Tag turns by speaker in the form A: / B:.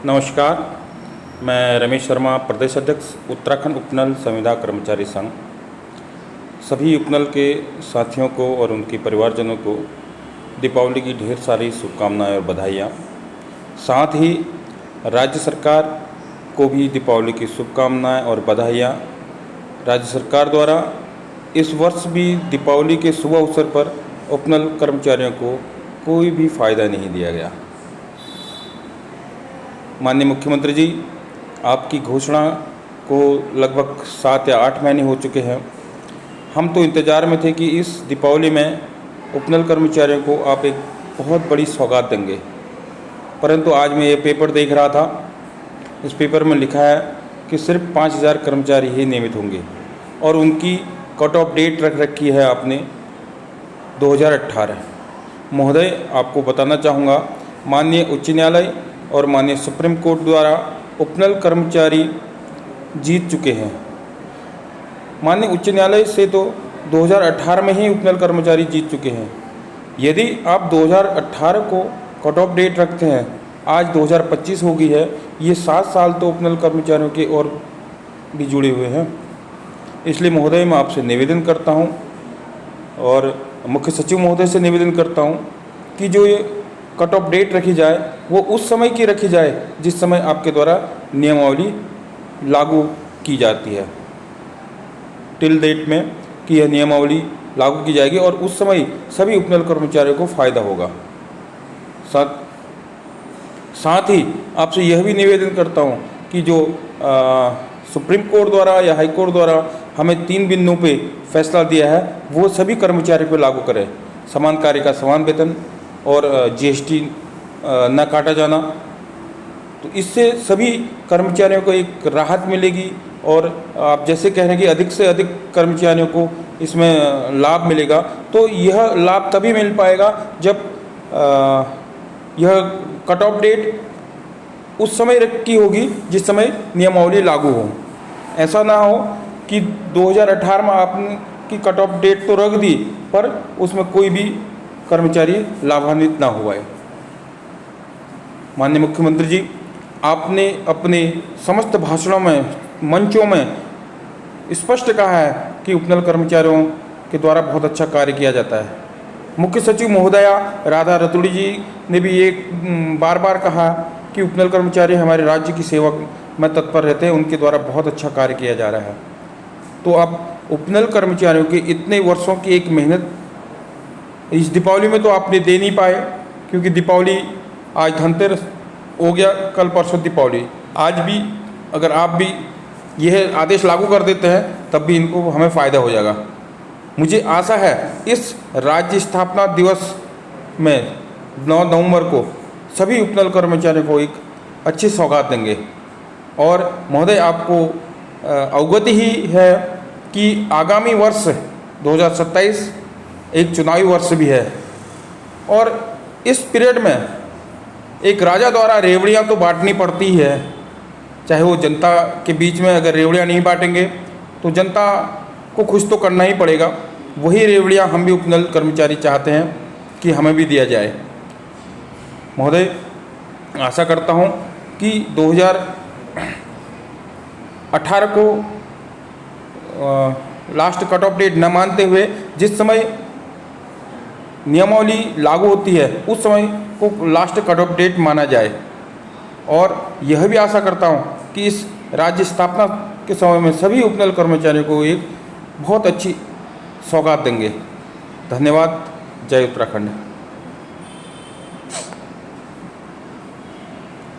A: नमस्कार, मैं रमेश शर्मा, प्रदेश अध्यक्ष उत्तराखंड उपनल संविदा कर्मचारी संघ। सभी उपनल के साथियों को और उनके परिवारजनों को दीपावली की ढेर सारी शुभकामनाएं और बधाइयाँ। साथ ही राज्य सरकार को भी दीपावली की शुभकामनाएं और बधाइयाँ। राज्य सरकार द्वारा इस वर्ष भी दीपावली के शुभ अवसर पर उपनल कर्मचारियों को कोई भी फ़ायदा नहीं दिया गया। माननीय मुख्यमंत्री जी, आपकी घोषणा को लगभग 7 या 8 महीने हो चुके हैं। हम तो इंतज़ार में थे कि इस दीपावली में उपनल कर्मचारियों को आप एक बहुत बड़ी सौगात देंगे, परंतु आज मैं ये पेपर देख रहा था। इस पेपर में लिखा है कि सिर्फ 5000 कर्मचारी ही नियमित होंगे और उनकी कट ऑफ डेट रख रखी है आपने 2018। महोदय, आपको बताना चाहूँगा, माननीय उच्च न्यायालय और माननीय सुप्रीम कोर्ट द्वारा उपनल कर्मचारी जीत चुके हैं। माननीय उच्च न्यायालय से तो 2018 में ही उपनल कर्मचारी जीत चुके हैं। यदि आप 2018 को कट ऑफ डेट रखते हैं, आज 2025 हो गई है, ये 7 साल तो उपनल कर्मचारियों के और भी जुड़े हुए हैं। इसलिए महोदय, मैं आपसे निवेदन करता हूँ और मुख्य सचिव महोदय से निवेदन करता हूँ कि जो ये कट ऑफ डेट रखी जाए वो उस समय की रखी जाए जिस समय आपके द्वारा नियमावली लागू की जाती है। टिल डेट में कि यह नियमावली लागू की जाएगी और उस समय सभी उपनल कर्मचारियों को फ़ायदा होगा। साथ ही आपसे यह भी निवेदन करता हूँ कि जो सुप्रीम कोर्ट द्वारा या हाई कोर्ट द्वारा हमें 3 बिंदुओं पे फैसला दिया है, वो सभी कर्मचारियों पर लागू करें। समान कार्य का समान वेतन और जीएसटी न काटा जाना, तो इससे सभी कर्मचारियों को एक राहत मिलेगी और आप जैसे कह रहे हैं कि अधिक से अधिक कर्मचारियों को इसमें लाभ मिलेगा, तो यह लाभ तभी मिल पाएगा जब यह कट ऑफ डेट उस समय रखी होगी जिस समय नियमावली लागू हो। ऐसा ना हो कि 2018 में आपने की कट ऑफ डेट तो रख दी पर उसमें कोई भी कर्मचारी लाभान्वित ना हुआ है। माननीय मुख्यमंत्री जी, आपने अपने समस्त भाषणों में, मंचों में स्पष्ट कहा है कि उपनल कर्मचारियों के द्वारा बहुत अच्छा कार्य किया जाता है। मुख्य सचिव महोदया राधा रतुड़ी जी ने भी एक बार बार कहा कि उपनल कर्मचारी हमारे राज्य की सेवा में तत्पर रहते हैं, उनके द्वारा बहुत अच्छा कार्य किया जा रहा है। तो अब उपनल कर्मचारियों के इतने वर्षों की एक मेहनत इस दीपावली में तो आपने दे नहीं पाए, क्योंकि दीपावली आज धनतेरस हो गया, कल परसों दीपावली। आज भी अगर आप भी यह आदेश लागू कर देते हैं तब भी इनको हमें फ़ायदा हो जाएगा। मुझे आशा है इस राज्य स्थापना दिवस में 9 नवंबर को सभी उपनल कर्मचारियों को एक अच्छी सौगात देंगे। और महोदय, आपको अवगत ही है कि आगामी वर्ष 2027 एक चुनावी वर्ष भी है और इस पीरियड में एक राजा द्वारा रेवड़ियाँ तो बांटनी पड़ती ही है। चाहे वो जनता के बीच में अगर रेवड़ियाँ नहीं बांटेंगे तो जनता को खुश तो करना ही पड़ेगा। वही रेवड़ियाँ हम भी उपनल कर्मचारी चाहते हैं कि हमें भी दिया जाए। महोदय, आशा करता हूँ कि 2018 को लास्ट कट ऑफ डेट न मानते हुए जिस समय नियमावली लागू होती है उस समय को लास्ट कट ऑफ डेट माना जाए। और यह भी आशा करता हूँ कि इस राज्य स्थापना के समय में सभी उपनल कर्मचारियों को एक बहुत अच्छी सौगात देंगे। धन्यवाद। जय उत्तराखंड।